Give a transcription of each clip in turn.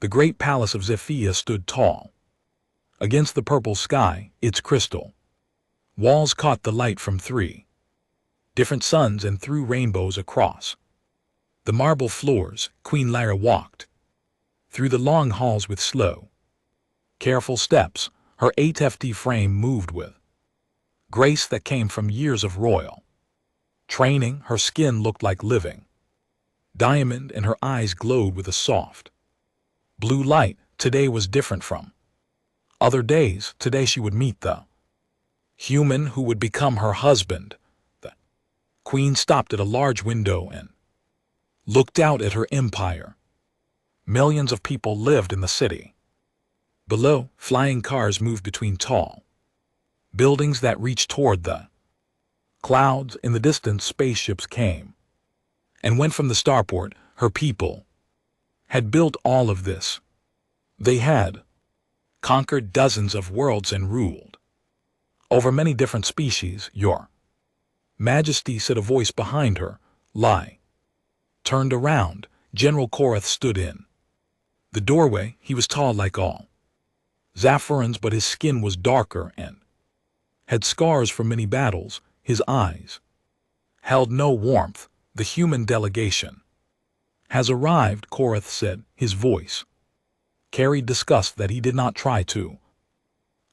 The great palace of Zephyia stood tall. Against the purple sky, its crystal walls caught the light from 3 different suns and threw rainbows across. The marble floors, Queen Lyra walked through the long halls with slow, careful steps. Her HFY frame moved with grace that came from years of royal training. Her skin looked like living diamond and her eyes glowed with a soft blue light. Today was different from other days. Today she would meet the human who would become her husband. The queen stopped at a large window and looked out at her empire. Millions of people lived in the city. Below, flying cars moved between tall buildings that reached toward the clouds. In the distance, spaceships came and went from the starport. Her people had built all of this. They had conquered dozens of worlds and ruled over many different species. Your Majesty, said a voice behind her. Lie turned around. General Korath stood in the doorway. He was tall like all Zafarans, but his skin was darker and had scars from many battles. His eyes held no warmth. The human delegation has arrived, Korath said. His voice carried disgust that he did not try to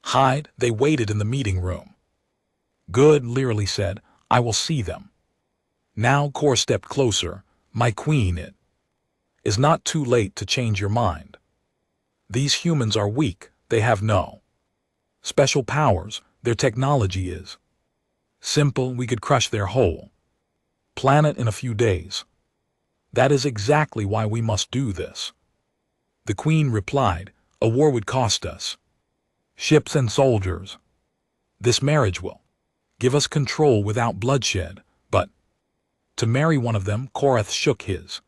hide. They waited in the meeting room. Good, Lyra said. I will see them. Now Kor stepped closer. My queen, it is not too late to change your mind. These humans are weak. They have no special powers. Their technology is simple. We could crush their whole planet in a few days. That is exactly why we must do this. The queen replied. A war would cost us ships and soldiers. This marriage will give us control without bloodshed, but to marry one of them, Korath shook his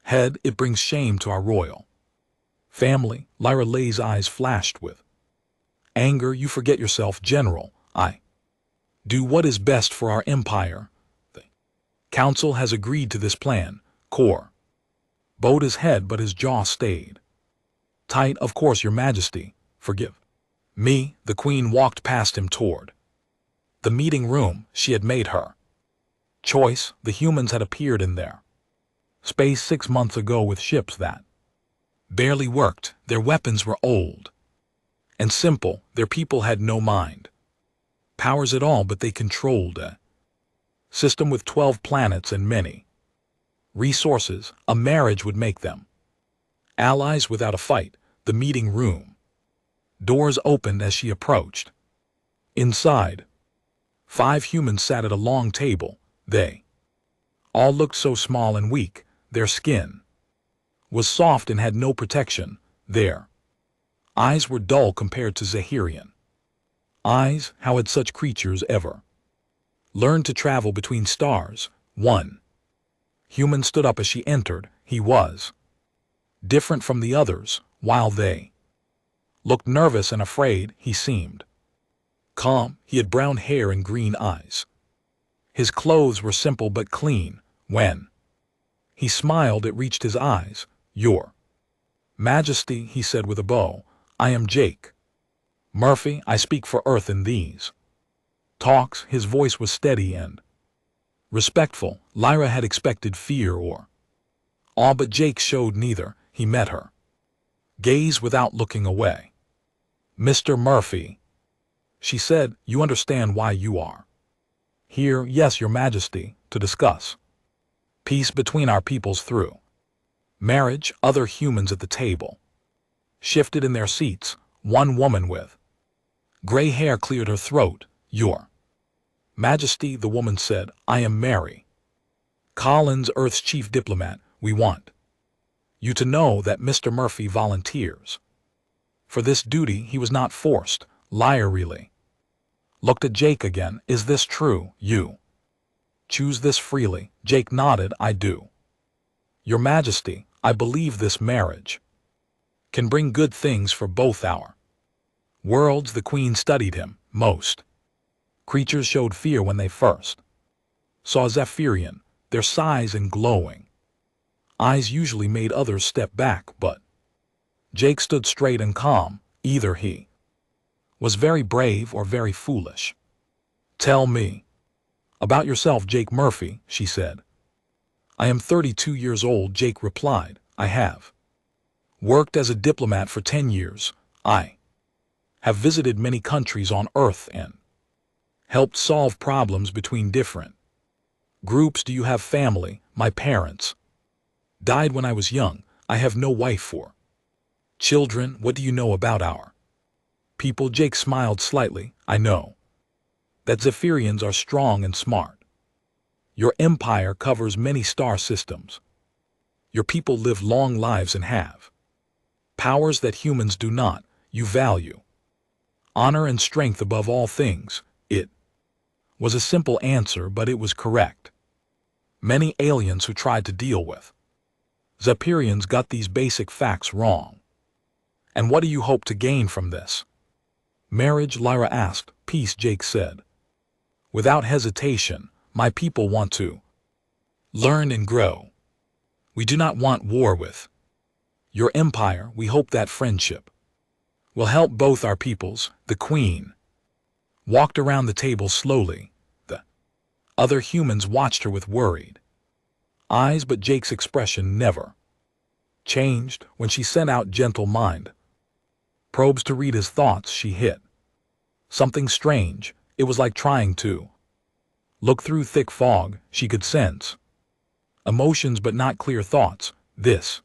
head. It brings shame to our royal family. Lyra Lay's eyes flashed with anger. You forget yourself, General. I do what is best for our empire. The council has agreed to this plan. Kor bowed his head, but his jaw stayed tight. Of course, Your Majesty. Forgive me. The queen walked past him toward the meeting room. She had made her choice. The humans had appeared in their space 6 months ago with ships that barely worked. Their weapons were old and simple. Their people had no mind powers at all, but they controlled a system with 12 planets and many resources. A marriage would make them allies without a fight. The meeting room doors opened as she approached. Inside, 5 humans sat at a long table. They all looked so small and weak. Their skin was soft and had no protection. Their eyes were dull compared to Zahirian eyes. How had such creatures ever learned to travel between stars? One human stood up as she entered. He was different from the others. While they looked nervous and afraid, he seemed calm. He had brown hair and green eyes. His clothes were simple but clean. When he smiled, it reached his eyes. Your Majesty, he said with a bow, I am Jake Murphy. I speak for Earth in these talks. His voice was steady and respectful. Lyra had expected fear or awe, but Jake showed neither. He met her gaze without looking away. Mr. Murphy, she said, you understand why you are here? Yes, Your Majesty, to discuss peace between our peoples through marriage. Other humans at the table shifted in their seats. One woman with gray hair cleared her throat. Your Majesty, the woman said, I am Mary Collins, Earth's chief diplomat. We want you to know that Mr. Murphy volunteers for this duty. He was not forced. Lyra really looked at Jake again. Is this true? You choose this freely? Jake nodded. I do. Your Majesty, I believe this marriage can bring good things for both our worlds. The queen studied him. Most creatures showed fear when they first saw Zephyrian. Their size and glowing eyes usually made others step back, but Jake stood straight and calm. Either he was very brave or very foolish. Tell me about yourself, Jake Murphy, she said. I am 32 years old, Jake replied. I have worked as a diplomat for 10 years. I have visited many countries on Earth and helped solve problems between different groups. Do you have family? My parents died when I was young. I have no wife or children. What do you know about our people? Jake smiled slightly. I know that Zephyrians are strong and smart. Your empire covers many star systems. Your people live long lives and have powers that humans do not. You value honor and strength above all things. It was a simple answer, but it was correct. Many aliens who tried to deal with Zephyrians got these basic facts wrong. And what do you hope to gain from this marriage? Lyra asked. Peace, Jake said. Without hesitation, my people want to learn and grow. We do not want war with your empire. We hope that friendship will help both our peoples. The queen walked around the table slowly. The other humans watched her with worried eyes, but Jake's expression never changed. When she sent out gentle mind probes to read his thoughts, she hit something strange. It was like trying to look through thick fog. She could sense emotions but not clear thoughts. This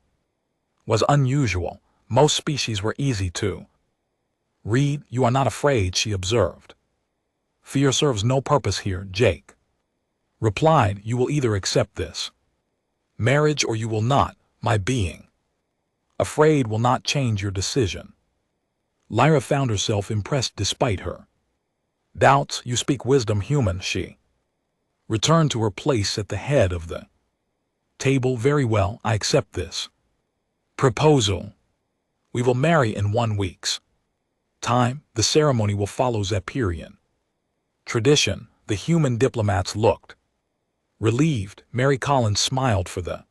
was unusual. Most species were easy to read. You are not afraid, she observed. Fear serves no purpose here, Jake replied. You will either accept this marriage or you will not. My being afraid will not change your decision. Lyra found herself impressed despite her doubts. You speak wisdom, human. She returned to her place at the head of the table. Very well, I accept this proposal. We will marry in 1 week's time. The ceremony will follow Zephyrian tradition. The human diplomats looked relieved. Mary Collins smiled for the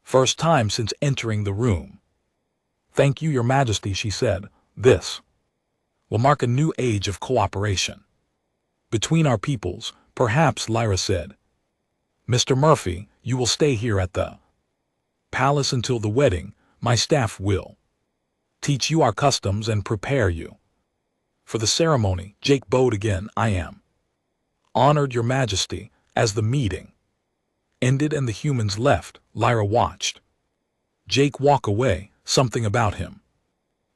first time since entering the room. Thank you, Your Majesty, she said. This will mark a new age of cooperation between our peoples. Perhaps, Lyra said. Mr. Murphy, you will stay here at the palace until the wedding. My staff will teach you our customs and prepare you for the ceremony. Jake bowed again. I am honored, Your Majesty. As the meeting ended and the humans left, Lyra watched Jake walk away. Something about him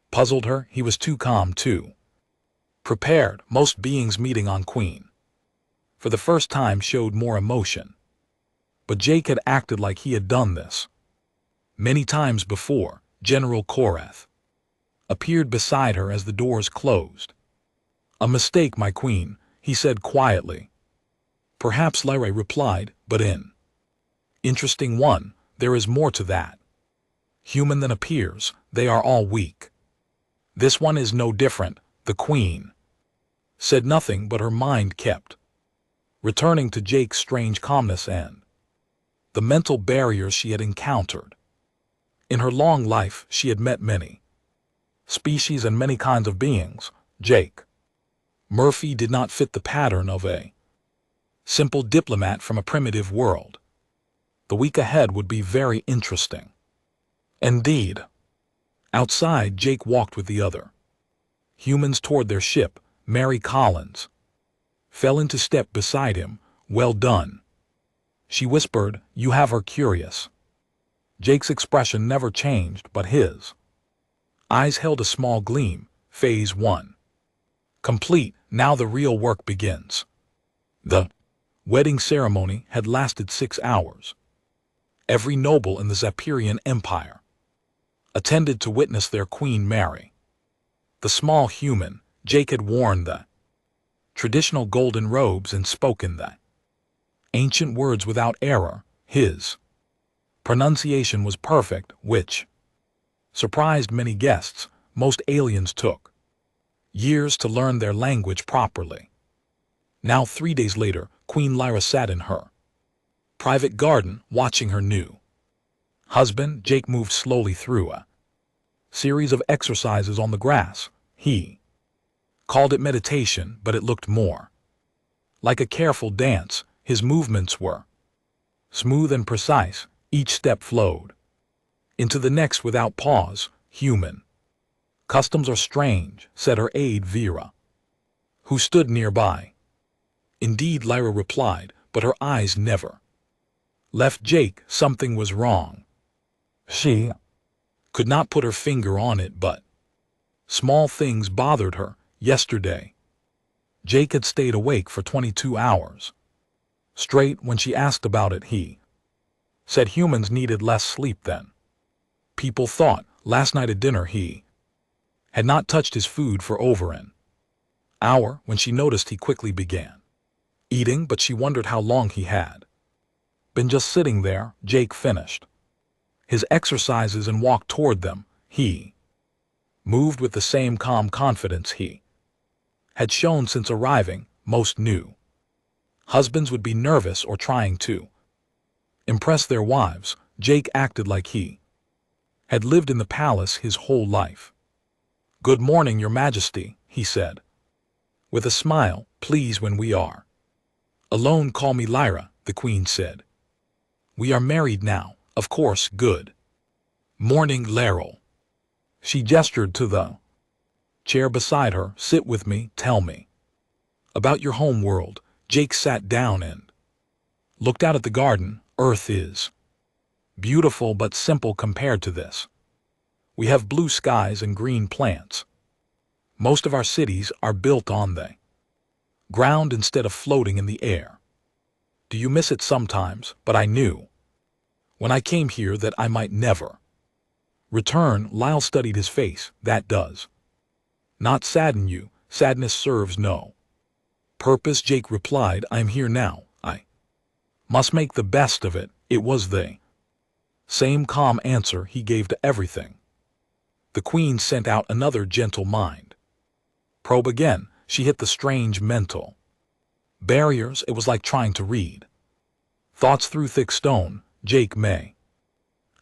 puzzled her. He was too calm, too prepared. Most beings meeting on Queen for the first time showed more emotion. But Jake had acted like he had done this many times before. General Korath appeared beside her as the doors closed. A mistake, my queen, he said quietly. Perhaps, Lyra replied, but an interesting one. There is more to that human than appears. They are all weak. This one is no different. The queen said nothing, but her mind kept returning to Jake's strange calmness and the mental barriers she had encountered. In her long life, she had met many species and many kinds of beings. Jake Murphy did not fit the pattern of a simple diplomat from a primitive world. The week ahead would be very interesting. Indeed. Outside, Jake walked with the other humans toward their ship. Mary Collins fell into step beside him. Well done, she whispered. You have her curious. Jake's expression never changed, but his eyes held a small gleam. Phase 1 complete. Now the real work begins. The wedding ceremony had lasted 6 hours. Every noble in the Zephyrian Empire attended to witness their queen marry. The small human, Jake, had worn the traditional golden robes and spoken the ancient words without error. His pronunciation was perfect, which surprised many guests. Most aliens took years to learn their language properly. Now, 3 days later, Queen Lyra sat in her private garden watching her new husband. Jake moved slowly through a series of exercises on the grass. He called it meditation, but it looked more like a careful dance. His movements were smooth and precise. Each step flowed into the next without pause. Human customs are strange, said her aide Vera, who stood nearby. Indeed, Lyra replied, but her eyes never left Jake. Something was wrong. She could not put her finger on it, but small things bothered her. Yesterday, Jake had stayed awake for 22 hours straight. When she asked about it, he said humans needed less sleep than people thought. Last night at dinner, he had not touched his food for over an hour. When she noticed, he quickly began eating, but she wondered how long he had been just sitting there. Jake finished his exercises and walked toward them. He moved with the same calm confidence he had shown since arriving. Most new husbands would be nervous or trying to impress their wives. Jake acted like he had lived in the palace his whole life. "Good morning, Your Majesty," he said with a smile. "Please, when we are alone, call me Lyra," the Queen said. "We are married now, of course." "Good morning, Laurel." She gestured to the chair beside her. "Sit with me. Tell me about your home world." Jake sat down and looked out at the garden. "Earth is beautiful but simple compared to this. We have blue skies and green plants. Most of our cities are built on the ground instead of floating in the air. Do you miss it sometimes?" "But I knew when I came here that I might never return." Lyle studied his face. "That does not sadden you." "Sadness serves no purpose," Jake replied. "I am here now. I must make the best of it." It was the same calm answer he gave to everything. The Queen sent out another gentle mind probe again. She hit the strange mental barriers. It was like trying to read thoughts through thick stone. "Jake, may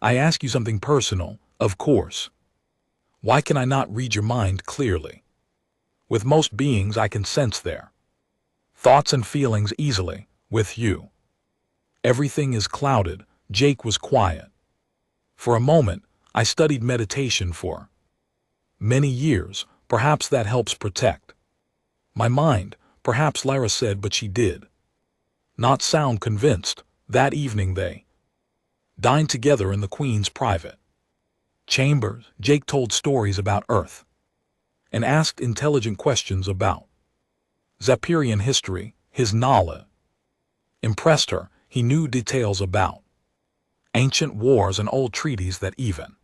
I ask you something personal?" "Of course. Why can I not read your mind clearly? With most beings I can sense their thoughts and feelings easily. With you, everything is clouded." Jake was quiet. "For a moment, I studied meditation for many years. Perhaps that helps protect my mind." "Perhaps," Lyra said, but she did not sound convinced. That evening they dined together in the Queen's private chambers. Jake told stories about Earth and asked intelligent questions about Zapperian history. His knowledge impressed her. He knew details about ancient wars and old treaties that even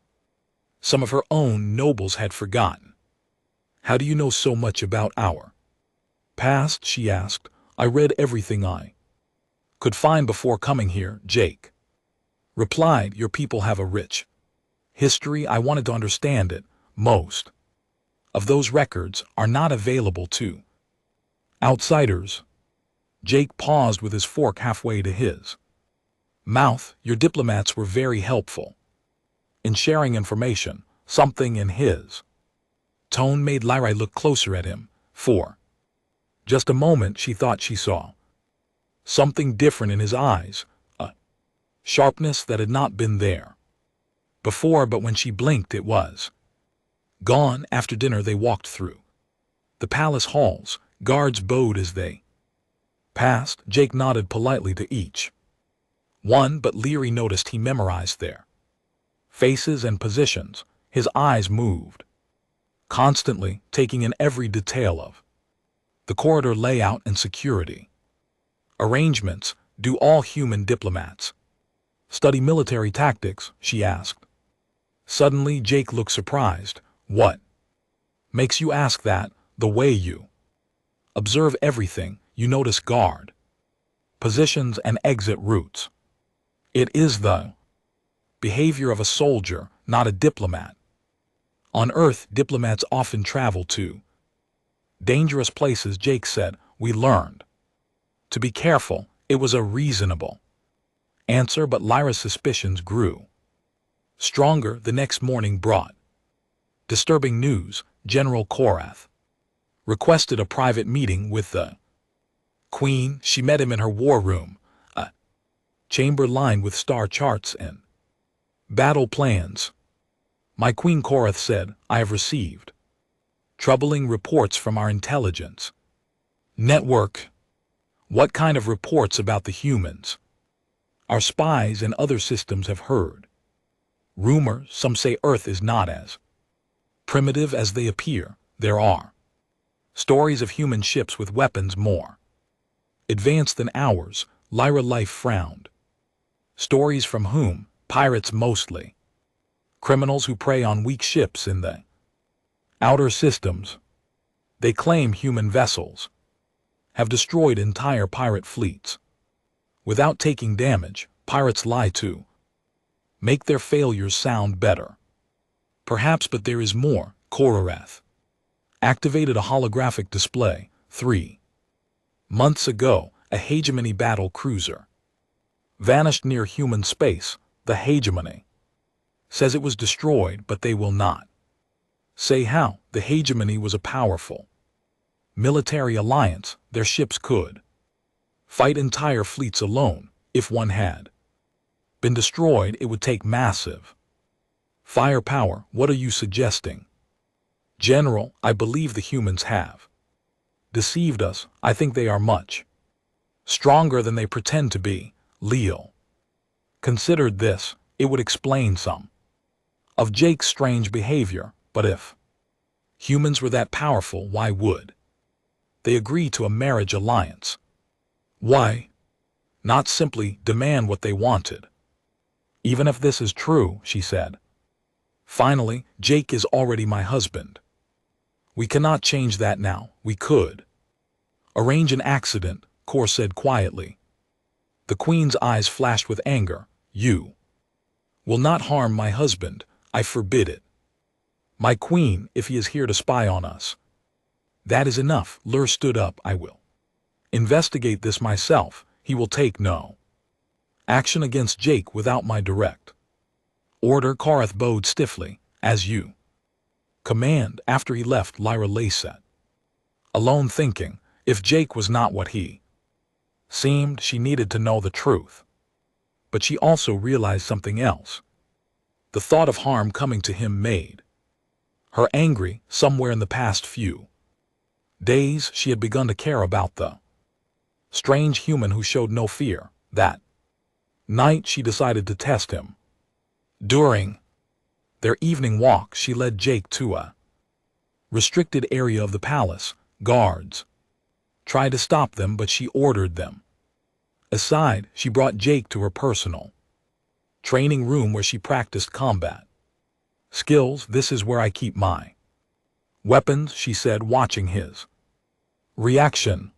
some of her own nobles had forgotten. "How do you know so much about our past?" she asked. "I read everything I could find before coming here," Jake replied. "Your people have a rich history. I wanted to understand it. Most of those records are not available to outsiders." Jake paused with his fork halfway to his mouth. "Your diplomats were very helpful in sharing information." Something in his tone made Lyra look closer at him. For just a moment she thought she saw something different in his eyes, a sharpness that had not been there before, but when she blinked it was gone. After dinner they walked through the palace halls. Guards bowed as they passed. Jake nodded politely to each one, but Leary noticed he memorized their faces and positions. His eyes moved constantly, taking in every detail of the corridor layout and security arrangements. "Do all human diplomats study military tactics?" she asked. Suddenly Jake looked surprised. "What makes you ask that?" "The way you observe everything. You notice guard positions and exit routes. It is the behavior of a soldier, not a diplomat. On Earth, diplomats often travel to dangerous places," Jake said. "We learned to be careful." It was a reasonable answer, but Lyra's suspicions grew stronger. The next morning brought Disturbing news, General Korath requested a private meeting with the Queen. She met him in her war room, a chamber lined with star charts and battle plans. My Queen, Korath said, I have received troubling reports from our intelligence network. What kind of reports about the humans? Our spies and other systems have heard rumors. Some say Earth is not as primitive as they appear. There are stories of human ships with weapons more advanced than ours. Lyra Life frowned. Stories from whom? Pirates mostly. Criminals who prey on weak ships in the outer systems. They claim human vessels have destroyed entire pirate fleets without taking damage. Pirates lie to make their failures sound better. Perhaps, but there is more. Korath activated a holographic display. 3 months ago, a hegemony battle cruiser vanished near human space. The hegemony says it was destroyed, but they will not say how. The hegemony was a powerful military alliance. Their ships could fight entire fleets alone. If one had been destroyed, it would take massive firepower. What are you suggesting? General, I believe the humans have deceived us. I think they are much stronger than they pretend to be. Leo considered this. It would explain some of Jake's strange behavior. But if humans were that powerful, why would they agree to a marriage alliance? Why not simply demand what they wanted? Even if this is true, she said. Finally, Jake is already my husband. We cannot change that now. We could arrange an accident, Kor said quietly. The Queen's eyes flashed with anger. You will not harm my husband. I forbid it. My Queen, if he is here to spy on us. That is enough. Lur stood up. I will investigate this myself. He will take no action against Jake without my direct order. Korath bowed stiffly. As you command. After he left, Lyra lay set alone, thinking. If Jake was not what he seemed, she needed to know the truth. But she also realized something else. The thought of harm coming to him made her angry. Somewhere in the past few days, she had begun to care about the strange human who showed no fear. That night, she decided to test him. During their evening walk, she led Jake to a restricted area of the palace. Guards tried to stop them, but she ordered them aside. She brought Jake to her personal training room where she practiced combat skills. This is where I keep my weapons, she said, watching his reaction.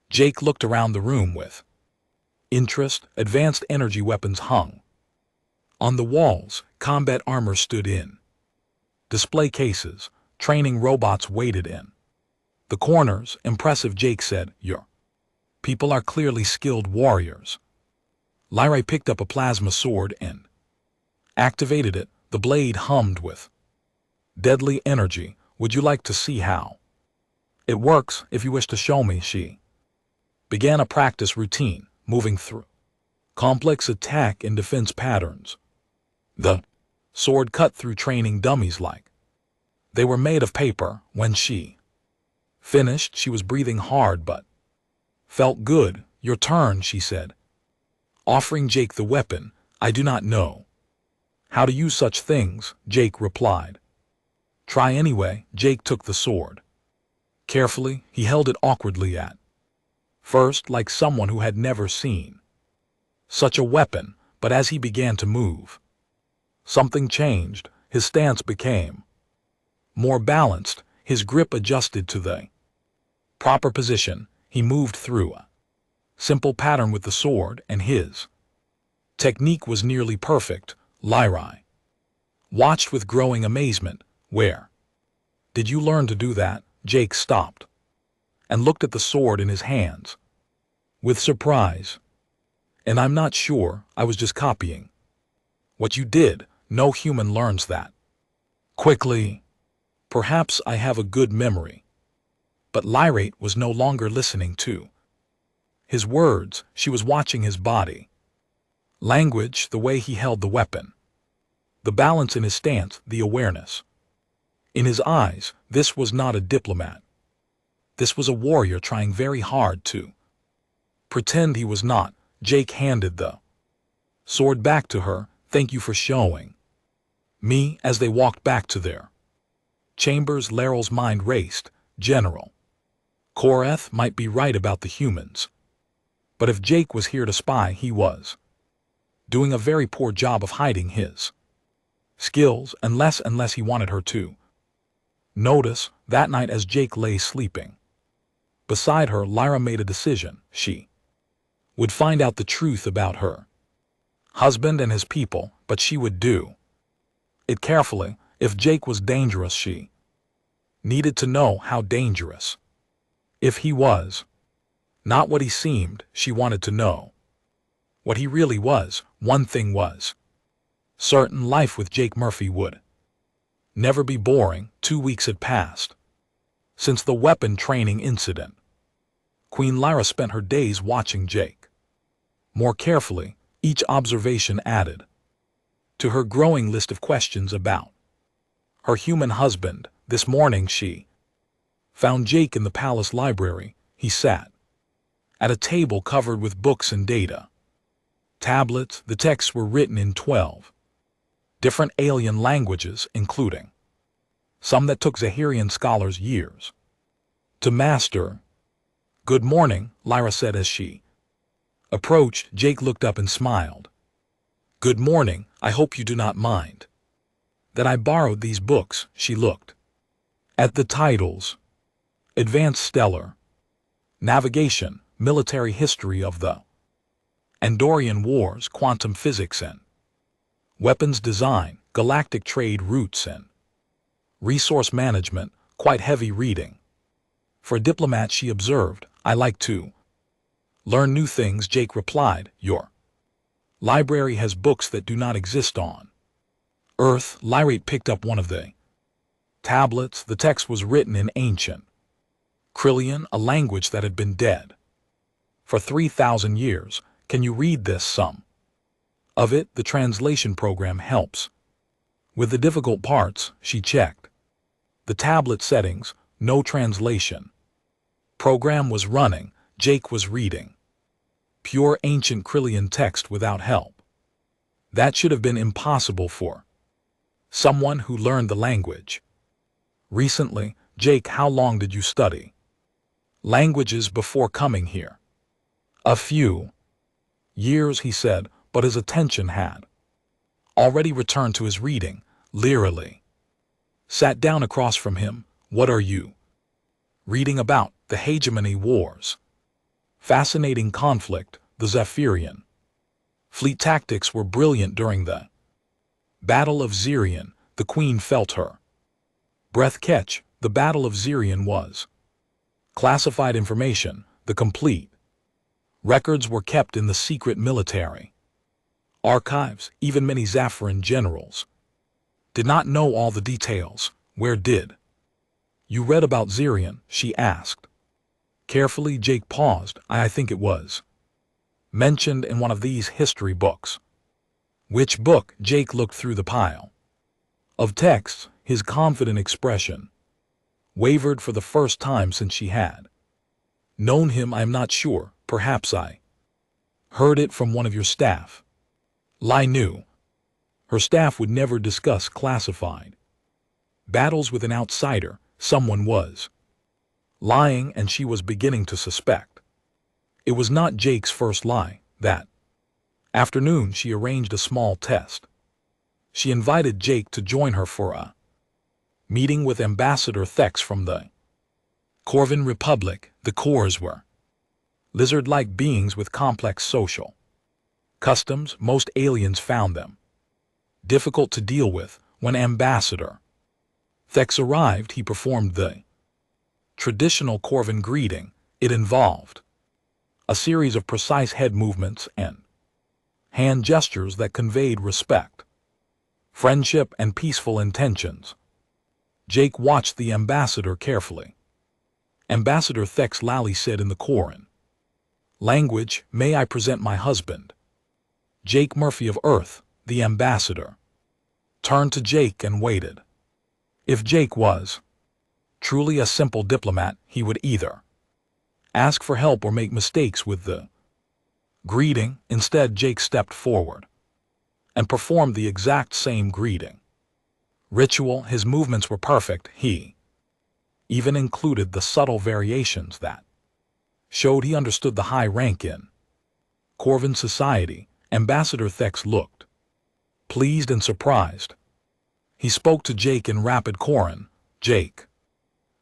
Jake looked around the room with interest. Advanced energy weapons hung on the walls. Combat armor stood in display cases. Training robots waited in the corners. Impressive, Jake said. Your people are clearly skilled warriors. Lyra picked up a plasma sword and activated it. The blade hummed with deadly energy. Would you like to see how it works? If you wish to show me. She began a practice routine, moving through complex attack and defense patterns. The sword cut through training dummies like they were made of paper. When she finished, she was breathing hard but felt good. Your turn, she said, offering Jake the weapon. I do not know how to use such things, Jake replied. Try anyway. Jake took the sword. Carefully, he held it awkwardly at first, like someone who had never seen such a weapon. But as he began to move, something changed. His stance became more balanced. His grip adjusted to the proper position. He moved through a simple pattern with the sword, and his technique was nearly perfect. Lyra watched with growing amazement. Where did you learn to do that? Jake stopped and looked at the sword in his hands with surprise. And I'm not sure. I was just copying what you did. No human learns that quickly. Perhaps I have a good memory. But Lyrate was no longer listening to his words. She was watching his body language, the way he held the weapon, the balance in his stance, the awareness. In his eyes, this was not a diplomat. This was a warrior trying very hard to pretend he was not. Jake handed the sword back to her. Thank you for showing me. As they walked back to their chambers, Laryl's mind raced. General Koreth might be right about the humans. But if Jake was here to spy, he was doing a very poor job of hiding his skills, unless he wanted her to notice. That night, as Jake lay sleeping beside her, Lyra made a decision. She would find out the truth about her husband and his people, but she would do it carefully. If Jake was dangerous, she needed to know how dangerous. If he was not what he seemed, she wanted to know what he really was. One thing was certain: life with Jake Murphy would never be boring. 2 weeks had passed since the weapon training incident. Queen Lyra spent her days watching Jake more carefully. Each observation added to her growing list of questions about her human husband. This morning she found Jake in the palace library. He sat at a table covered with books and data tablets. The texts were written in 12 different alien languages, including some that took Zahirian scholars years to master. Good morning, Lyra said as she approached. Jake looked up and smiled. Good morning. I hope you do not mind that I borrowed these books. She looked at the titles: Advanced Stellar Navigation, Military History of the Andorian Wars, Quantum Physics and Weapons Design, Galactic Trade Routes and Resource Management. Quite heavy reading for a diplomat, she observed. I like to learn new things, Jake replied. Your library has books that do not exist on Earth. Lyrate picked up one of the tablets. The text was written in ancient Krillian, a language that had been dead for 3,000 years. Can you read this? Some of it. The translation program helps with the difficult parts. She checked the tablet settings. No translation program was running. Jake was reading pure ancient Krillian text without help. That should have been impossible for someone who learned the language recently. Jake, how long did you study languages before coming here? A few years, he said, but his attention had already returned to his reading. Leerily sat down across from him. What are you reading about? The Hegemony Wars. Fascinating conflict. The Zephyrian fleet tactics were brilliant during the Battle of Zirion. The Queen felt her breath catch. The Battle of Zirion was classified information. The complete records were kept in the secret military archives. Even many Zephyrian generals did not know all the details. Where did you read about Zirion? She asked. Carefully, Jake paused. I think it was mentioned in one of these history books. Which book? Jake looked through the pile of texts. His confident expression wavered for the first time since she had known him. I am not sure. Perhaps I heard it from one of your staff. Ly knew her staff would never discuss classified battles with an outsider. Someone was lying, and she was beginning to suspect. It was not Jake's first lie. That afternoon she arranged a small test. She invited Jake to join her for a meeting with Ambassador Thex from the Corvin Republic. The Cors were lizard-like beings with complex social customs. Most aliens found them difficult to deal with. When Ambassador Thex arrived, he performed the traditional Corvin greeting. It involved a series of precise head movements and hand gestures that conveyed respect, friendship, and peaceful intentions. Jake watched the ambassador carefully. Ambassador Thex Lally said in the Koran. Language, may I present my husband. Jake Murphy of Earth, the ambassador, turned to Jake and waited. If Jake was truly a simple diplomat, he would either ask for help or make mistakes with the greeting. Instead, Jake stepped forward and performed the exact same greeting. Ritual, his movements were perfect. He even included the subtle variations that showed he understood the high rank in Corvan society. Ambassador Thex looked pleased and surprised. He spoke to Jake in rapid Koran. Jake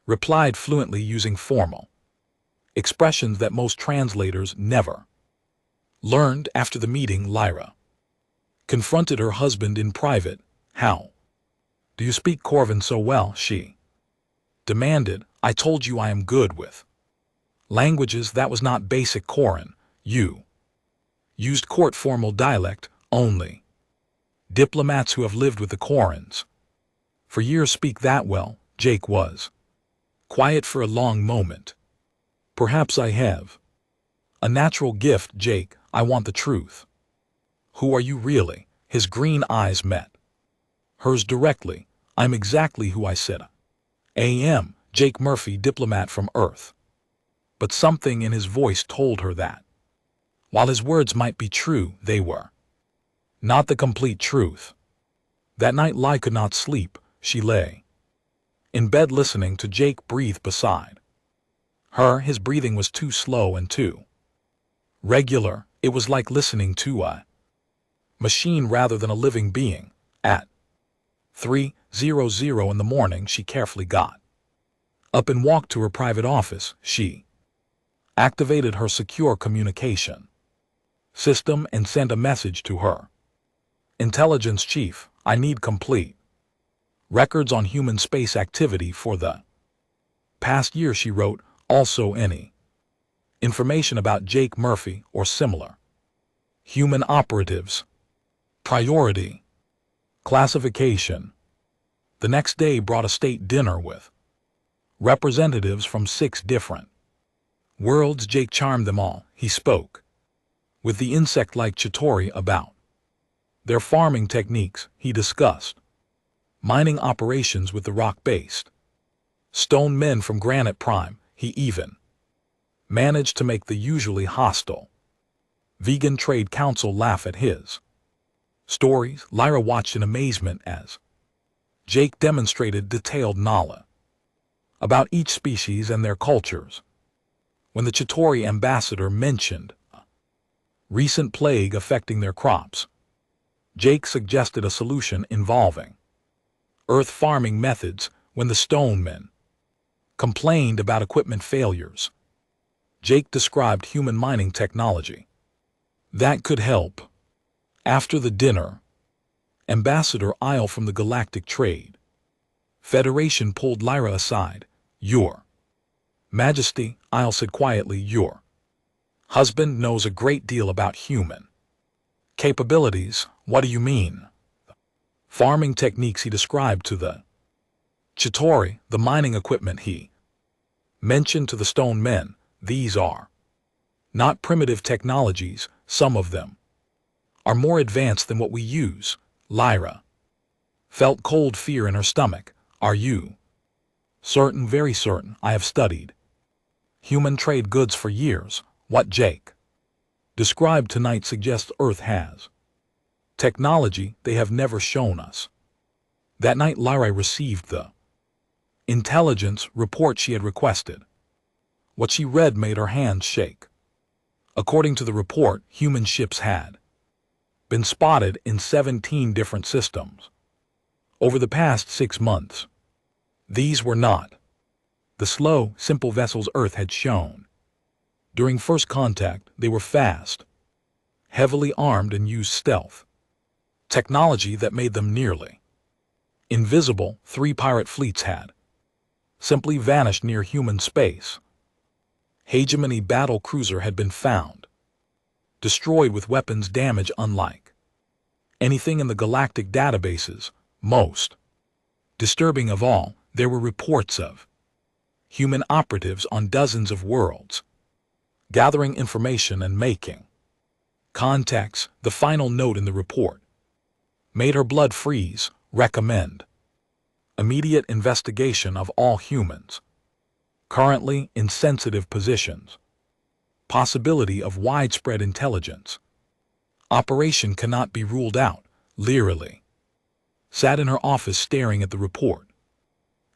replied fluently using formal expressions that most translators never learned. After the meeting, Lyra confronted her husband in private. How do you speak Corvan so well? She demanded. I told you I am good with languages. That was not basic Koran. You used court formal dialect only. Diplomats who have lived with the Korans for years speak that well. Jake was quiet for a long moment. Perhaps I have a natural gift. Jake, I want the truth. Who are you really? His green eyes met hers directly. I'm exactly who I said I am. Jake Murphy, diplomat from Earth. But something in his voice told her that while his words might be true, they were not the complete truth. That night, Lai could not sleep. She lay in bed listening to Jake breathe beside her. His breathing was too slow and too regular. It was like listening to a machine rather than a living being. At 3:00 in the morning, she carefully got up and walked to her private office. She activated her secure communication system and sent a message to her intelligence chief. I need complete records on human space activity for the past year, she wrote. Also any information about Jake Murphy or similar human operatives. Priority classification. The next day brought a state dinner with representatives from 6 different worlds. Jake charmed them all. He spoke with the insect-like Chitauri about their farming techniques. He discussed mining operations with the rock-based stone men from Granite Prime. He even managed to make the usually hostile Vegan Trade Council laugh at his stories. Lyra watched in amazement as Jake demonstrated detailed knowledge about each species and their cultures. When the Chitauri ambassador mentioned a recent plague affecting their crops, Jake suggested a solution involving earth farming methods. When the stone men complained about equipment failures, Jake described human mining technology that could help. After the dinner, Ambassador Isle from the Galactic Trade Federation pulled Lyra aside. Your Majesty, Isle said quietly, your husband knows a great deal about human capabilities. What do you mean? Farming techniques he described to the Chitauri, the mining equipment he mentioned to the stone men. These are not primitive technologies. Some of them are more advanced than what we use. Lyra felt cold fear in her stomach. Are you certain? Very certain. I have studied human trade goods for years. What Jake described tonight suggests Earth has technology they have never shown us. That night, Lyra received the intelligence report she had requested. What she read made her hands shake. According to the report, human ships had been spotted in 17 different systems over the past 6 months. These were not the slow, simple vessels Earth had shown. During first contact, they were fast, heavily armed, and used stealth technology that made them nearly invisible. 3 pirate fleets had simply vanished near human space. Hegemony battle cruiser had been found destroyed with weapons damage unlike anything in the galactic databases. Most disturbing of all, There were reports of human operatives on dozens of worlds, gathering information and making contacts. The final note in the report made her blood freeze. Recommend immediate investigation of all humans currently in sensitive positions. Possibility of widespread intelligence. Operation cannot be ruled out. Leerily sat in her office staring at the report.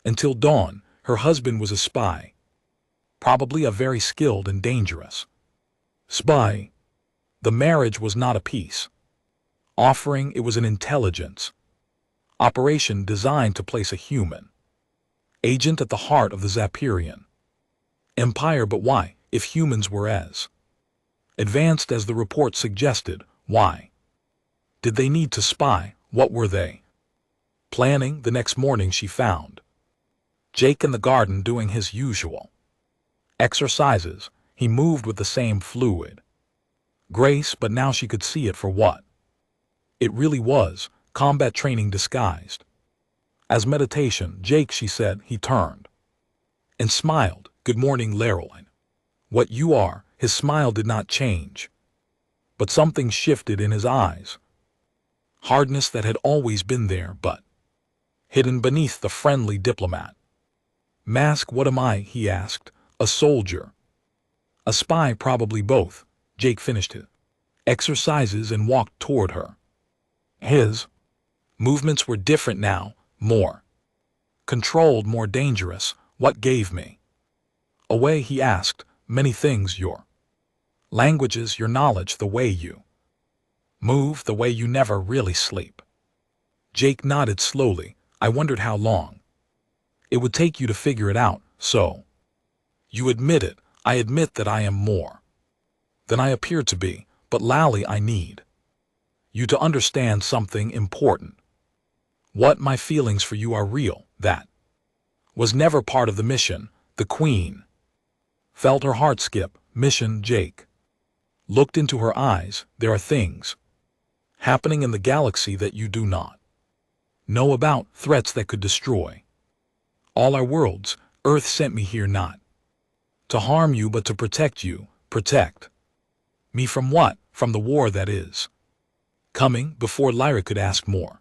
Until dawn, her husband was a spy. Probably a very skilled and dangerous spy. The marriage was not a peace offering, it was an intelligence operation designed to place a human agent at the heart of the Zapirian Empire. But why, if humans were as advanced as the report suggested, why did they need to spy? What were they planning? The next morning she found Jake in the garden doing his usual exercises. He moved with the same fluid grace, but now she could see it for what it really was: combat training disguised as meditation. Jake, she said. He turned and smiled. Good morning, Laroline. What you are. His smile did not change, but something shifted in his eyes. Hardness that had always been there, but hidden beneath the friendly diplomat mask. What am I? He asked. A soldier, a spy, probably both. Jake finished his exercises and walked toward her. His movements were different now, more controlled, more dangerous. What gave me away? He asked. Many things. Your languages, your knowledge, the way you move, the way you never really sleep. Jake nodded slowly. I wondered how long it would take you to figure it out. So you admit it. I admit that I am more than I appear to be, but Lally, I need you to understand something important. What? My feelings for you are real. That was never part of the mission. The Queen felt her heart skip. Mission? Jake looked into her eyes. There are things happening in the galaxy that you do not know about, threats that could destroy all our worlds. Earth sent me here not to harm you, but to protect you. Protect me from what? From the war that is coming. Before Lyra could ask more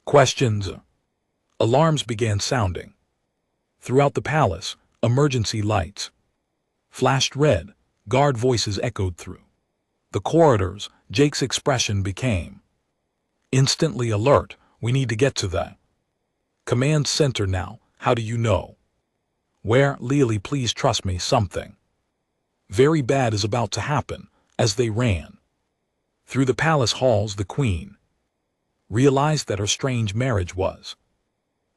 questions, alarms began sounding throughout the palace. Emergency lights flashed red. Guard voices echoed through the corridors. Jake's expression became instantly alert. We need to get to the command center now. How do you know where? Lily, please trust me. Something very bad is about to happen. As they ran through the palace halls, the Queen realized that her strange marriage was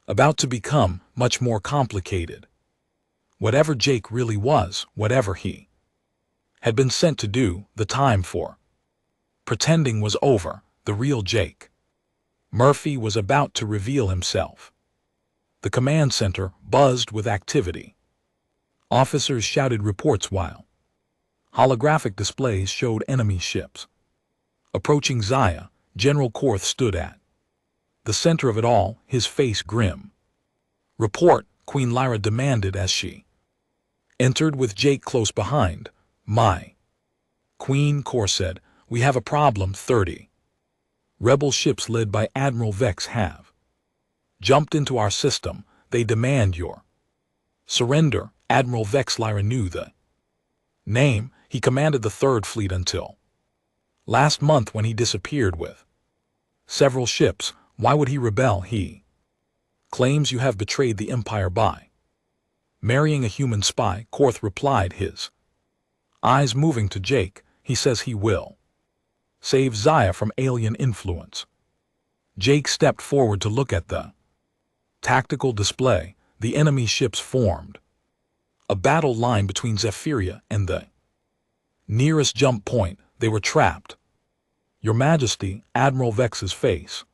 about to become much more complicated. Whatever Jake really was, whatever he had been sent to do, the time for pretending was over. The real Jake Murphy was about to reveal himself. The command center buzzed with activity. Officers shouted reports while holographic displays showed enemy ships approaching Zaya. General Korth stood at the center of it all, his face grim. Report, Queen Lyra demanded as she entered with Jake close behind. My Queen, Korth said, we have a problem. 30 rebel ships led by Admiral Vex have jumped into our system. They demand your surrender. Admiral Vex. Lyra knew the name. He commanded the Third Fleet until last month when he disappeared with several ships. Why would he rebel? He claims you have betrayed the Empire by marrying a human spy. Korth replied, his eyes moving to Jake. He says he will save Zaya from alien influence. Jake stepped forward to look at the tactical display. The enemy ships formed a battle line between Zephyria and the nearest jump point. They were trapped. Your Majesty, Admiral Vex's face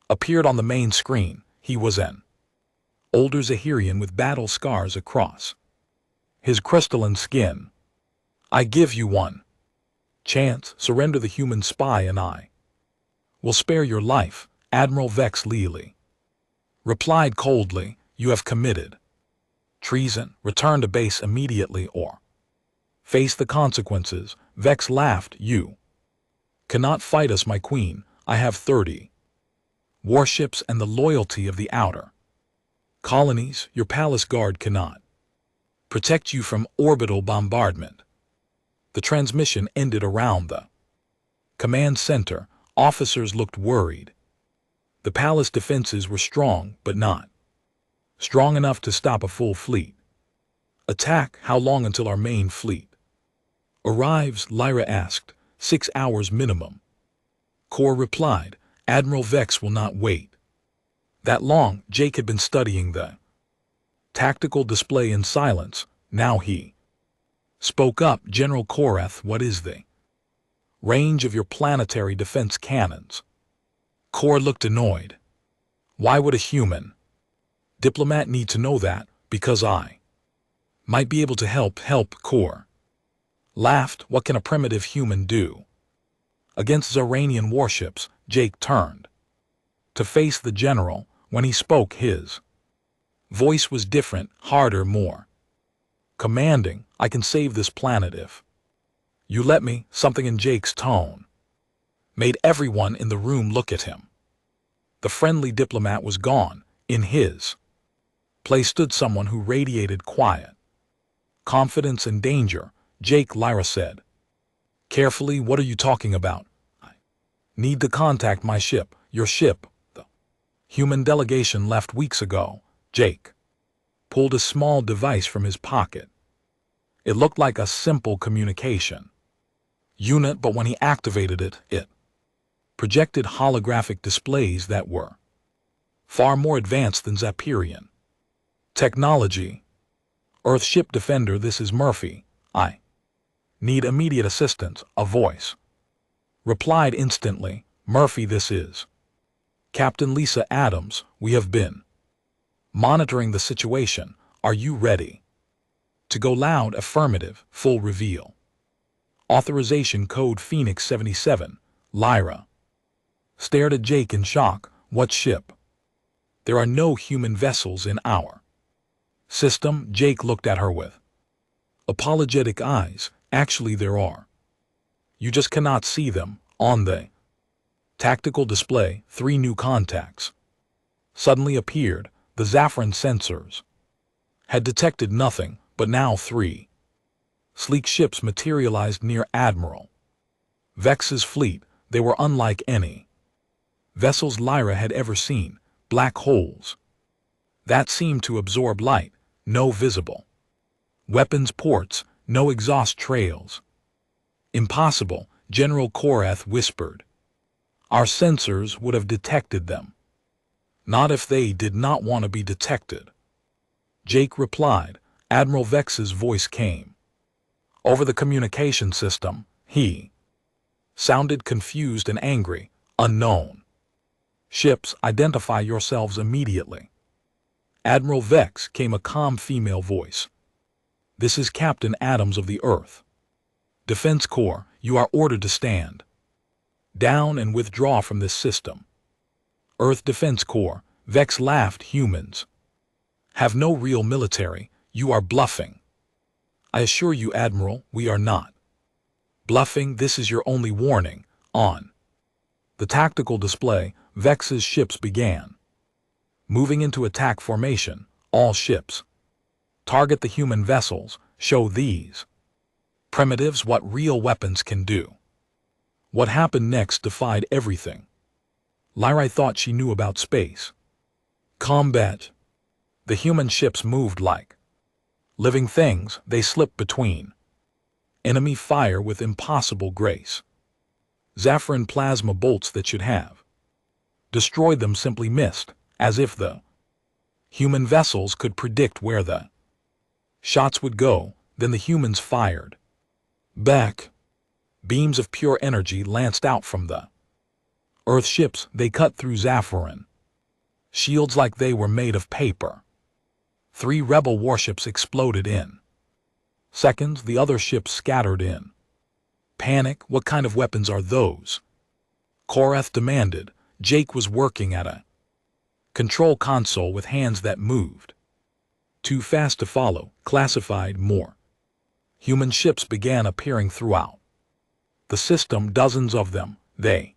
appeared on the main screen. He was an older Zahirian with battle scars across his crystalline skin. I give you one chance. Surrender the human spy and I will spare your life. Admiral Vex Lely replied coldly, you have committed treason. Return to base immediately or face the consequences. Vex laughed. You cannot fight us, my queen. I have 30 warships and the loyalty of the outer colonies. Your palace guard cannot protect you from orbital bombardment. The transmission ended around the command center. Officers looked worried. The palace defenses were strong, but not strong enough to stop a full fleet attack. How long until our main fleet arrives? Lyra asked. 6 hours minimum. Kor replied. Admiral Vex will not wait that long. Jake had been studying the tactical display in silence. Now he spoke up. General Korath, what is the range of your planetary defense cannons? Kor looked annoyed. Why would a human diplomat need to know that? Because I might be able to help. Kor laughed. What can a primitive human do against Zaranian warships? Jake turned to face the general. When he spoke, his voice was different, harder, more commanding. I can save this planet if you let me. Something in Jake's tone made everyone in the room look at him. The friendly diplomat was gone. In his place stood someone who radiated quiet confidence and danger. Jake, Lyra said carefully, what are you talking about? I need to contact my ship. Your ship? The human delegation left weeks ago. Jake pulled a small device from his pocket. It looked like a simple communication unit, but when he activated it, it projected holographic displays that were far more advanced than Zapirian technology. Earthship Defender, this is Murphy. I need immediate assistance. A voice replied instantly. Murphy, this is Captain Lisa Adams. We have been monitoring the situation. Are you ready to go? Loud affirmative. Full reveal. Authorization code Phoenix 77. Lyra stared at Jake in shock. What ship? There are no human vessels in our system. Jake looked at her with apologetic eyes. Actually, there are. You just cannot see them. On the tactical display, 3 new contacts suddenly appeared. The Zaffron sensors had detected nothing, but now 3 sleek ships materialized near Admiral Vex's fleet. They were unlike any vessels Lyra had ever seen. Black holes that seemed to absorb light. No visible weapons ports, no exhaust trails. Impossible, General Korath whispered. Our sensors would have detected them. Not if they did not want to be detected. Jake replied. Admiral Vex's voice came over the communication system. He sounded confused and angry. Unknown ships, identify yourselves immediately. Admiral Vex, came a calm female voice. This is Captain Adams of the Earth Defense Corps. You are ordered to stand down and withdraw from this system. Earth Defense Corps. Vex laughed. Humans have no real military. You are bluffing. I assure you, Admiral, we are not bluffing. This is your only warning. On the tactical display, Vex's ships began moving into attack formation. All ships target the human vessels. Show these primitives what real weapons can do. What happened next defied everything Lyra thought she knew about space combat. The human ships moved like living things. They slipped between enemy fire with impossible grace. Zaffron plasma bolts that should have destroyed them simply missed, as if the human vessels could predict where the shots would go. Then the humans fired back. Beams of pure energy lanced out from the Earth ships. They cut through Zaffron shields like they were made of paper. 3 rebel warships exploded in seconds. The other ships scattered in panic. What kind of weapons are those? Korath demanded. Jake was working at a Control console with hands that moved. Too fast to follow, classified more. Human ships began appearing throughout the system, dozens of them. They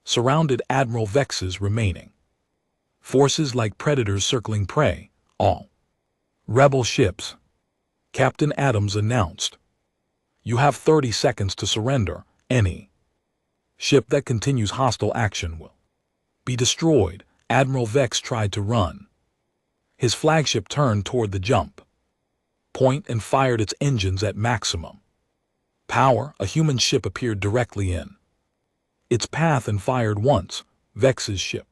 surrounded Admiral Vex's remaining forces like predators circling prey. All rebel ships. Captain Adams announced, "You have 30 seconds to surrender. Any ship that continues hostile action will be destroyed." Admiral Vex tried to run. His flagship turned toward the jump point and fired its engines at maximum power. A human ship appeared directly in its path and fired once. Vex's ship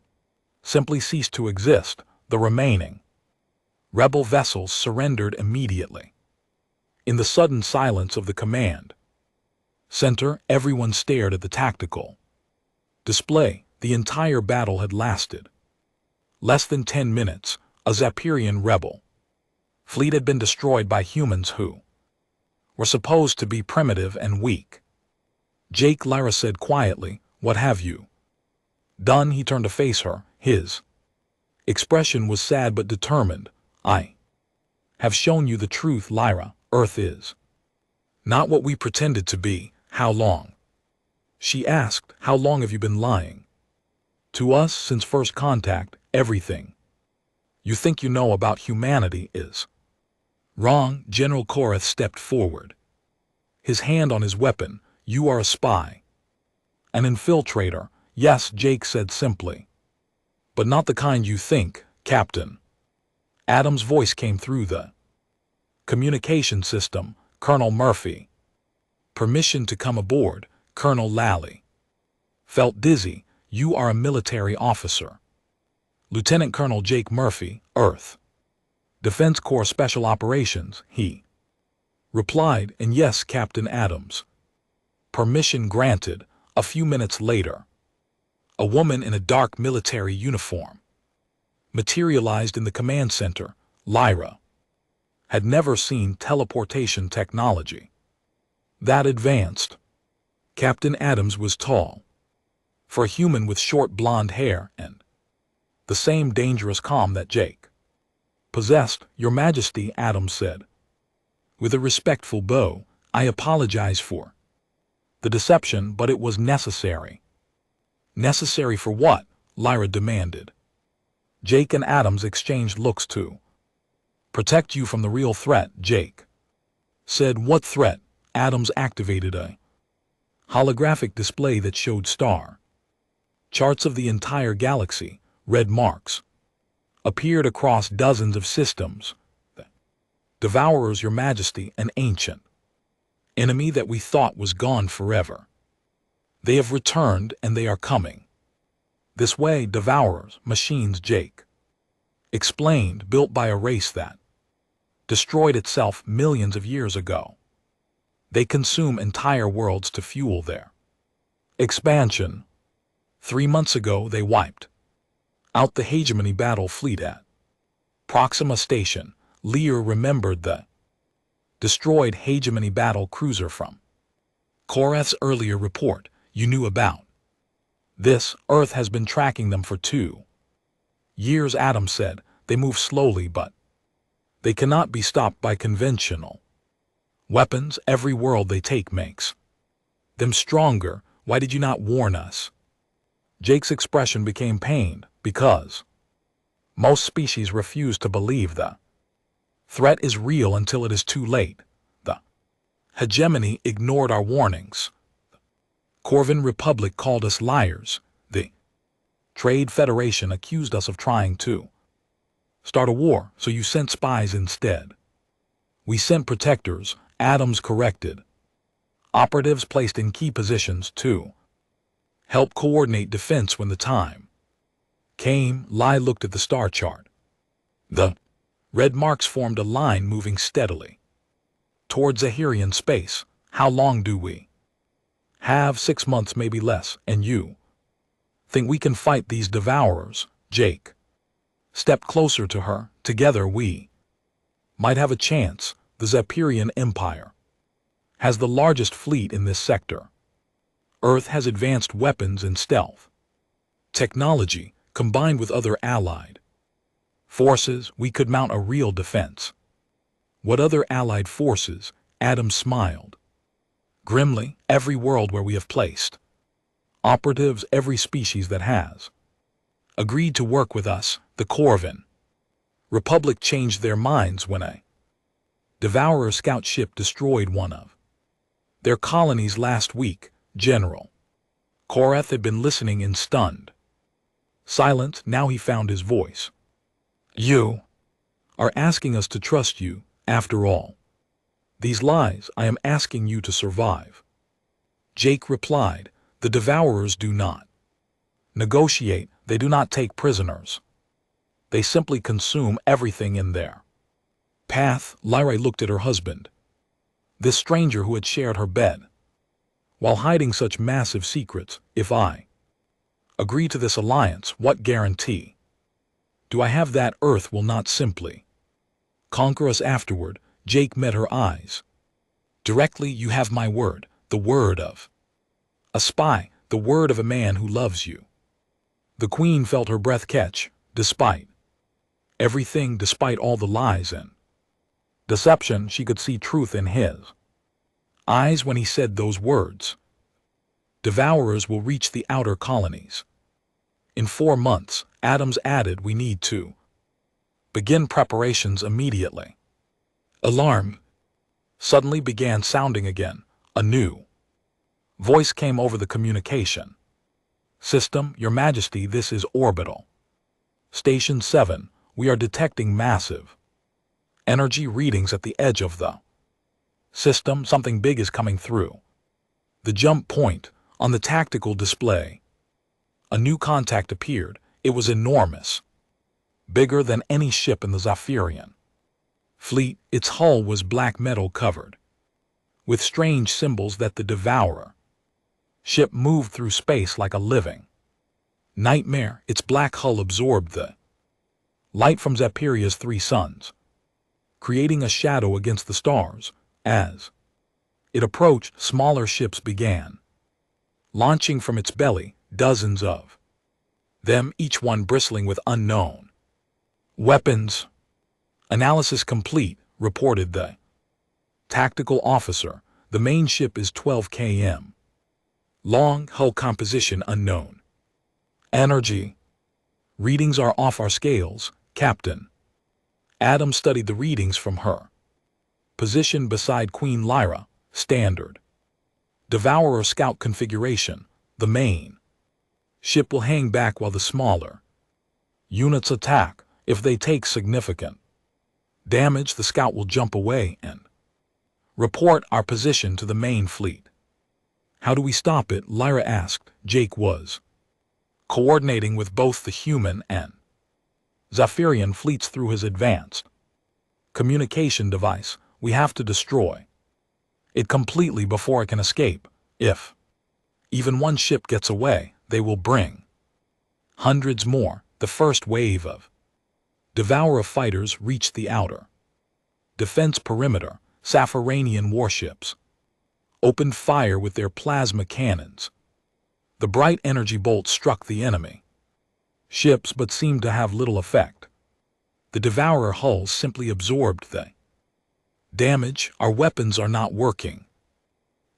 simply ceased to exist. The remaining rebel vessels surrendered immediately. In the sudden silence of the command center, everyone stared at the tactical display. The entire battle had lasted less than 10 minutes. A Zapirian rebel fleet had been destroyed by humans who were supposed to be primitive and weak. "Jake," Lyra said quietly, "what have you done?" He turned to face her. His expression was sad but determined. "I have shown you the truth, Lyra. Earth is not what we pretended to be." "How long?" she asked. "How long have you been lying to us?" "Since first contact. Everything you think you know about humanity is wrong." General Korath stepped forward, his hand on his weapon. "You are a spy, an infiltrator." "Yes," Jake said simply, "but not the kind you think, Captain." Adams' voice came through the communication system. "Colonel Murphy." "Permission to come aboard." Colonel Lally felt dizzy. "You are a military officer." "Lieutenant Colonel Jake Murphy, Earth Defense Corps Special Operations," he replied. "And yes, Captain Adams." Permission granted. A few minutes later, a woman in a dark military uniform materialized in the command center. Lyra had never seen teleportation technology that advanced. Captain Adams was tall for a human, with short blonde hair and the same dangerous calm that Jake possessed. "Your Majesty," Adams said with a respectful bow, "I apologize for the deception, but it was necessary." "Necessary for what?" Lyra demanded. Jake and Adams exchanged looks. "To protect you from the real threat," Jake said. "What threat?" Adams activated a holographic display that showed star charts of the entire galaxy. Red marks appeared across dozens of systems. "The Devourers, Your Majesty, an ancient enemy that we thought was gone forever. They have returned, and they are coming this way." "Devourers, machines," Jake explained, "built by a race that destroyed itself millions of years ago. They consume entire worlds to fuel their expansion. 3 months ago they wiped out the hegemony battle fleet at Proxima Station." Lear remembered the destroyed hegemony battle cruiser from Korath's earlier report. "You knew about this?" "Earth has been tracking them for 2 years, Adams said. "They move slowly, but they cannot be stopped by conventional weapons. Every world they take makes them stronger. Why did you not warn us?" Jake's expression became pained. "Because most species refuse to believe the threat is real until it is too late. The hegemony ignored our warnings. The Corvin Republic called us liars. The Trade Federation accused us of trying to start a war, so you sent spies instead." "We sent protectors," Adams corrected. "Operatives placed in key positions to help coordinate defense when the time came." Lai looked at the star chart. The red marks formed a line moving steadily towards Zahirian space. "How long do we have?" 6 months, maybe less. "And you think we can fight these Devourers?" Jake stepped closer to her. "Together we might have a chance. The Zapirian Empire has the largest fleet in this sector. Earth has advanced weapons and stealth technology. Combined with other allied forces, we could mount a real defense. What other allied forces? Adam smiled. Grimly, every world where we have placed operatives, every species that has agreed to work with us, the Corvin Republic changed their minds when a Devourer scout ship destroyed one of their colonies last week. General Korath had been listening in stunned silence. Now he found his voice. You are asking us to trust you, after all these lies. I am asking you to survive. Jake replied, the Devourers do not negotiate, they do not take prisoners. They simply consume everything in their path. Lyra looked at her husband, this stranger who had shared her bed, while hiding such massive secrets. If I agree to this alliance, what guarantee do I have that Earth will not simply conquer us afterward? Jake met her eyes directly. You have my word, the word of a spy, the word of a man who loves you. The Queen felt her breath catch. Despite everything, despite all the lies and deception, she could see truth in his eyes when he said those words. Devourers will reach the outer colonies in 4 months. Adams added, we need to begin preparations immediately. Alarm suddenly began sounding again. A new voice came over the communication system. Your Majesty, this is Orbital Station 7. We are detecting massive energy readings at the edge of the system. Something big is coming through the jump point on the tactical display. A new contact appeared. It was enormous, bigger than any ship in the Zephyrian fleet. Its hull was black metal covered with strange symbols that the Devourer ship moved through space like a living nightmare. Its black hull absorbed the light from Zephyria's 3 suns, creating a shadow against the stars. As it approached, smaller ships began launching from its belly, dozens of them, each one bristling with unknown weapons. Analysis complete, reported the tactical officer. The main ship is 12 km long, hull composition unknown. Energy readings are off our scales, Captain. Adam studied the readings from her position beside Queen Lyra. Standard Devourer scout configuration. The main ship will hang back while the smaller units attack. If they take significant damage, the scout will jump away and report our position to the main fleet. How do we stop it? Lyra asked. Jake was coordinating with both the human and Zephyrian fleets through his advanced communication device. We have to destroy it completely before it can escape. If even one ship gets away, they will bring hundreds more. The first wave of Devourer fighters reached the outer defense perimeter. Zephyrian warships opened fire with their plasma cannons. The bright energy bolts struck the enemy ships but seemed to have little effect. The Devourer hulls simply absorbed the damage. Our weapons are not working,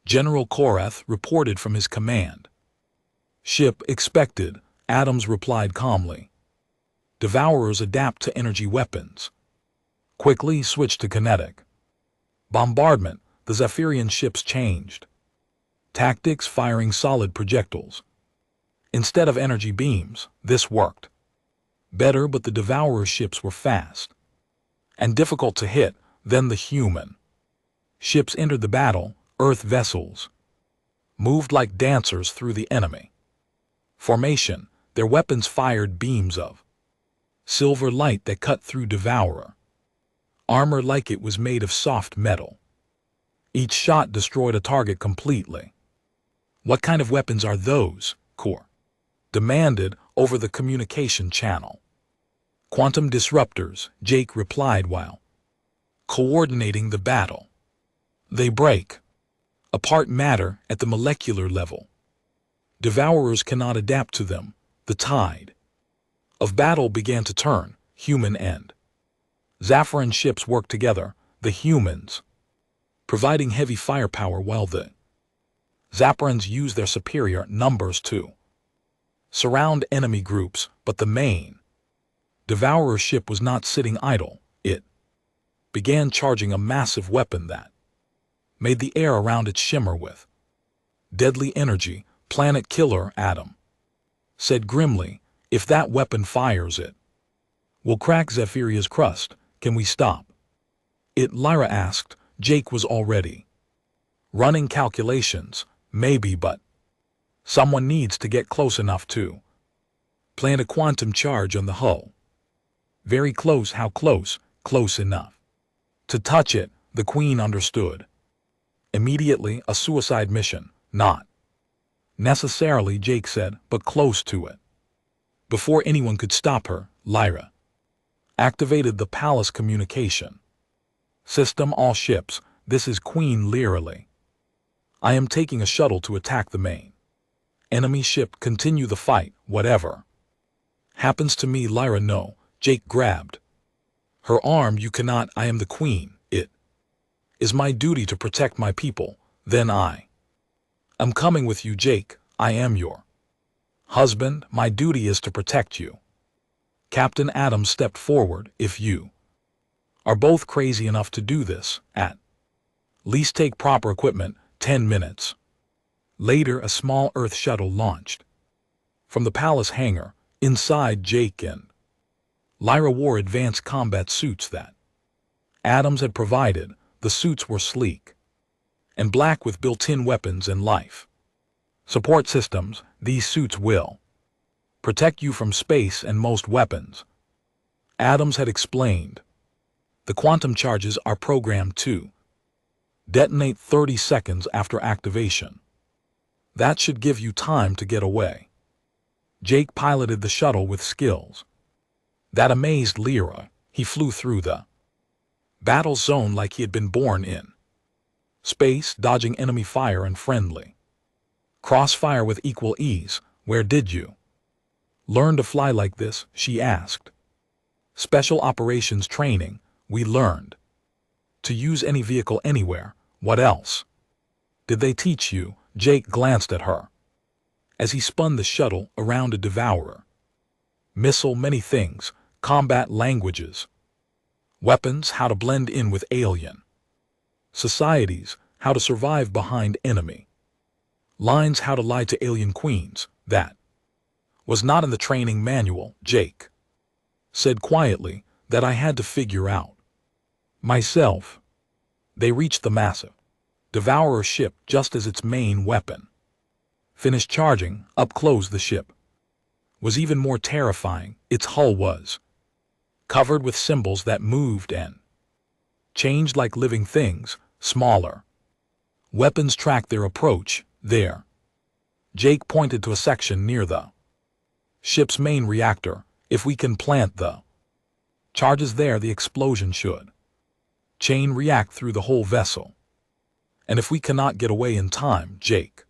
General Korath reported from his command ship. Expected, Adams replied calmly. Devourers adapt to energy weapons. Quickly switch to kinetic bombardment. The Zephyrian ships changed tactics, firing solid projectiles instead of energy beams. This worked better, but the Devourer ships were fast and difficult to hit. Then the human ships entered the battle. Earth vessels moved like dancers through the enemy formation. Their weapons fired beams of silver light that cut through Devourer armor like it was made of soft metal. Each shot destroyed a target completely. What kind of weapons are those? Core demanded over the communication channel. Quantum disruptors, Jake replied while coordinating the battle. They break apart matter at the molecular level. Devourers cannot adapt to them. The tide of battle began to turn, human and Zaffiran ships worked together, the humans providing heavy firepower while the Zafarans used their superior numbers to surround enemy groups, but the main Devourer ship was not sitting idle. It began charging a massive weapon that made the air around it shimmer with deadly energy. Planet Killer Adam said grimly, "If that weapon fires, it will crack Zephyria's crust. Can we stop it?" Lyra asked. Jake was already running calculations. Maybe, but someone needs to get close enough to plant a quantum charge on the hull. Very close. How close? Close enough to touch it. The Queen understood immediately. A suicide mission, not necessarily, Jake said, but close to it. Before anyone could stop her, Lyra activated the palace communication system. All ships, this is Queen Lyra. I am taking a shuttle to attack the main enemy ship. Continue the fight, whatever happens to me. Lyra, no. Jake grabbed her arm. You cannot. I am the Queen. It is my duty to protect my people. Then I am coming with you, Jake. I am your husband. My duty is to protect you. Captain Adams stepped forward. If you are both crazy enough to do this, at least take proper equipment. 10 minutes later, a small Earth shuttle launched from the palace hangar. Inside, Jake and Lyra wore advanced combat suits that Adams had provided. The suits were sleek and black with built-in weapons and life support systems. These suits will protect you from space and most weapons, Adams had explained. The quantum charges are programmed to detonate 30 seconds after activation. That should give you time to get away. Jake piloted the shuttle with skills that amazed Lyra. He flew through the battle zone like he had been born in space, dodging enemy fire and friendly crossfire with equal ease. Where did you learn to fly like this? She asked. Special operations training. We learned to use any vehicle anywhere. What else did they teach you? Jake glanced at her as he spun the shuttle around a devourer missile. Many things. Combat languages, weapons, how to blend in with alien societies, how to survive behind enemy lines, how to lie to alien queens. That was not in the training manual, Jake said quietly. That I had to figure out myself. They reached the massive devourer ship just as its main weapon finished charging. Up close, the ship was even more terrifying. Its hull was covered with symbols that moved and changed like living things. Smaller weapons tracked their approach. There, Jake pointed to a section near the ship's main reactor. If we can plant the charges there, the explosion should chain react through the whole vessel. And if we cannot get away in time, Jake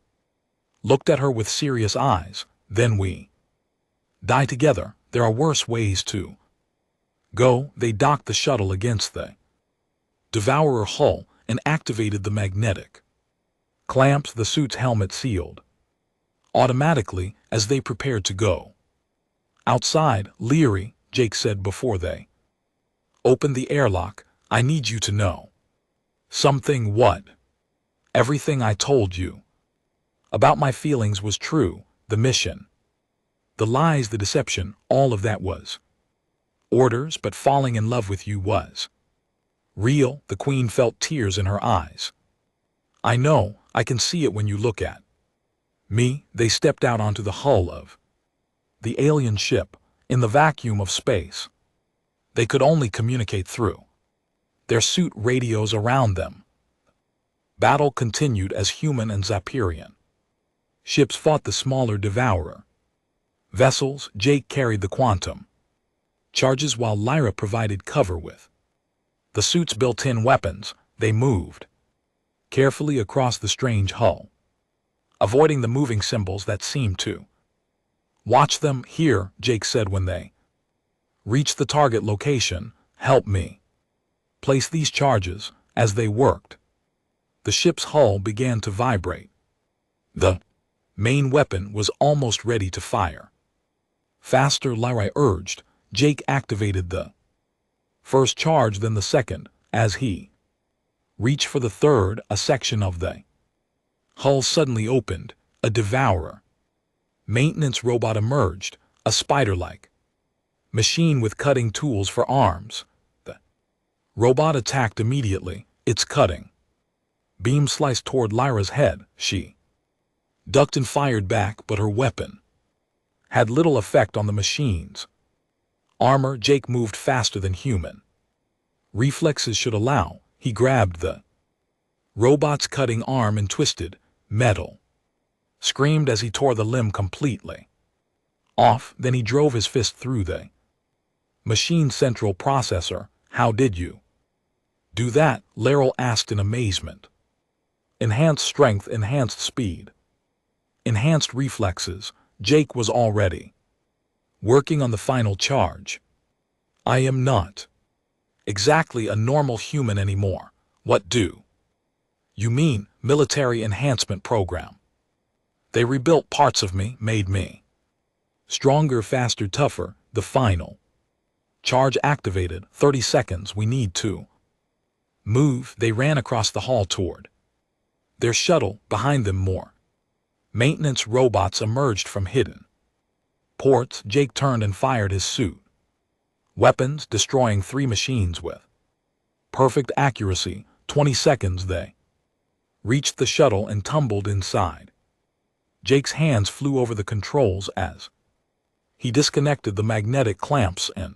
looked at her with serious eyes, then we die together. There are worse ways to go. They docked the shuttle against the devourer hull and activated the magnetic clamps. The suit's helmet sealed automatically as they prepared to go. Outside, Leary, Jake said before they opened the airlock, I need you to know something. What? Everything I told you about my feelings was true. The mission, the lies, the deception, all of that was orders, but falling in love with you was real. The Queen felt tears in her eyes. I know, I can see it when you look at me. They stepped out onto the hull of the alien ship. In the vacuum of space, they could only communicate through their suit radios around them. Battle continued as human and Zapirian ships fought the smaller devourer vessels. Jake carried the quantum charges while Lyra provided cover with the suit's built-in weapons. They moved carefully across the strange hull, avoiding the moving symbols that seemed to watch them. Here, Jake said when they Reach the target location. Help me. Place these charges. As they worked, the ship's hull began to vibrate. The main weapon was almost ready to fire. Faster, Lyra urged. Jake activated the first charge, then the second. As he reached for the third, a section of the hull suddenly opened. A devourer maintenance robot emerged, a spider-like machine with cutting tools for arms. The robot attacked immediately, its cutting beam sliced toward Lyra's head. She ducked and fired back, but her weapon had little effect on the machine's armor. Jake moved faster than human reflexes should allow. He grabbed the robot's cutting arm and twisted. Metal screamed as he tore the limb completely off. Then he drove his fist through the machine's central processor. How did you do that? Laryl asked in amazement. Enhanced strength, enhanced speed, enhanced reflexes. Jake was already working on the final charge. I am not exactly a normal human anymore. What do you mean? Military enhancement program. They rebuilt parts of me, made me stronger, faster, tougher. The final charge activated. 30 seconds. We need to move. They ran across the hall toward their shuttle. Behind them, more maintenance robots emerged from hidden ports. Jake turned and fired his suit weapons, destroying 3 machines with perfect accuracy. 20 seconds. They reached the shuttle and tumbled inside. Jake's hands flew over the controls as he disconnected the magnetic clamps and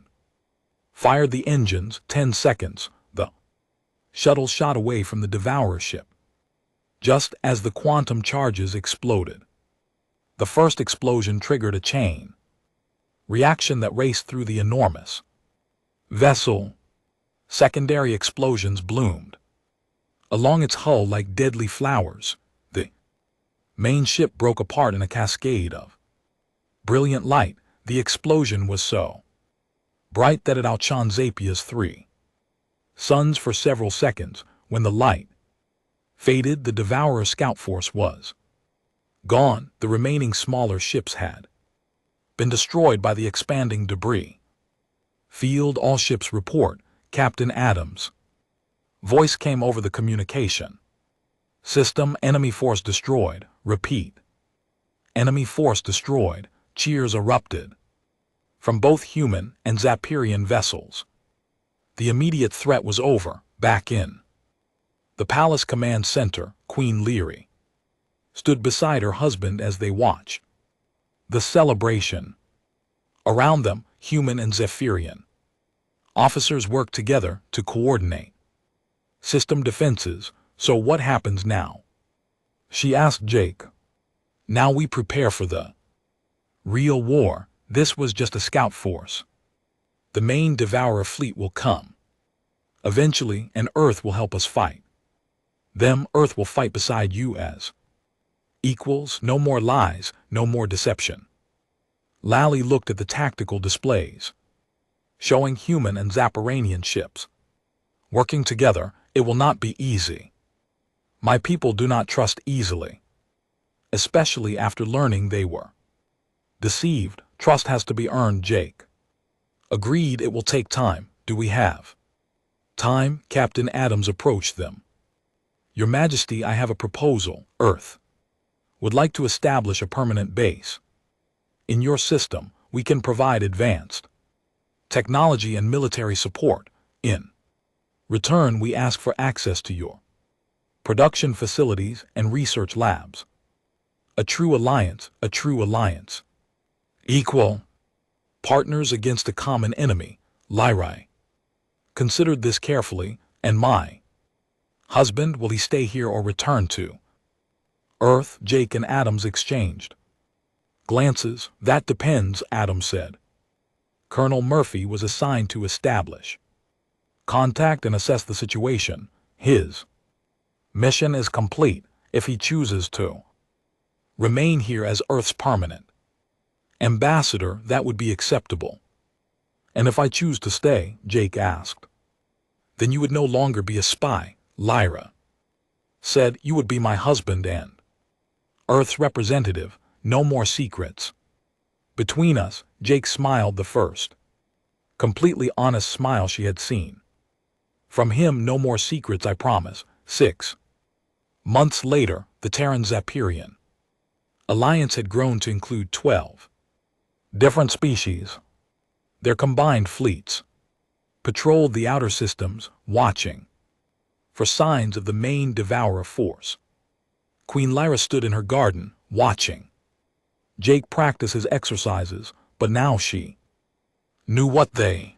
fired the engines. 10 seconds. The shuttle shot away from the Devourer ship just as the quantum charges exploded. The first explosion triggered a chain reaction that raced through the enormous vessel. Secondary explosions bloomed along its hull like deadly flowers. The main ship broke apart in a cascade of brilliant light. The explosion was so bright that it outshone Zapia's 3 suns for several seconds. When the light faded, the Devourer scout force was gone. The remaining smaller ships had been destroyed by the expanding debris field. All ships report. Captain Adams' voice came over the communication system. Enemy force destroyed. Repeat. Enemy force destroyed. Cheers erupted from both human and Zapirian vessels. The immediate threat was over. Back in the palace command center, Queen Leary stood beside her husband as they watched the celebration. Around them, human and Zephyrian officers worked together to coordinate system defenses. So what happens now? She asked Jake. Now we prepare for the real war. This was just a scout force. The main Devourer fleet will come eventually, and Earth will help us fight them. Earth will fight beside you as equals. No more lies, no more deception. Lally looked at the tactical displays showing human and Zapiranian ships working together. It will not be easy. My people do not trust easily, especially after learning they were deceived. Trust has to be earned. Jake agreed. It will take time. Do we have time? Captain Adams approached them. Your Majesty, I have a proposal. Earth would like to establish a permanent base in your system. We can provide advanced technology and military support. In return, we ask for access to your production facilities and research labs. A true alliance, a true alliance. Equal partners against a common enemy. Lyra considered this carefully. And my husband, will he stay here or return to Earth? Jake and Adams exchanged glances. That depends, Adams said. Colonel Murphy was assigned to establish contact and assess the situation. His mission is complete. If he chooses to remain here as Earth's permanent ambassador, that would be acceptable. And if I choose to stay, Jake asked. Then you would no longer be a spy, Lyra said. You would be my husband and Earth's representative. No more secrets between us. Jake smiled, the first completely honest smile she had seen from him. No more secrets, I promise. 6 months later, the Terran-Zaperian alliance had grown to include 12 different species. Their combined fleets patrolled the outer systems, watching for signs of the main devourer force. Queen Lyra stood in her garden, watching Jake practice his exercises, but now she knew what they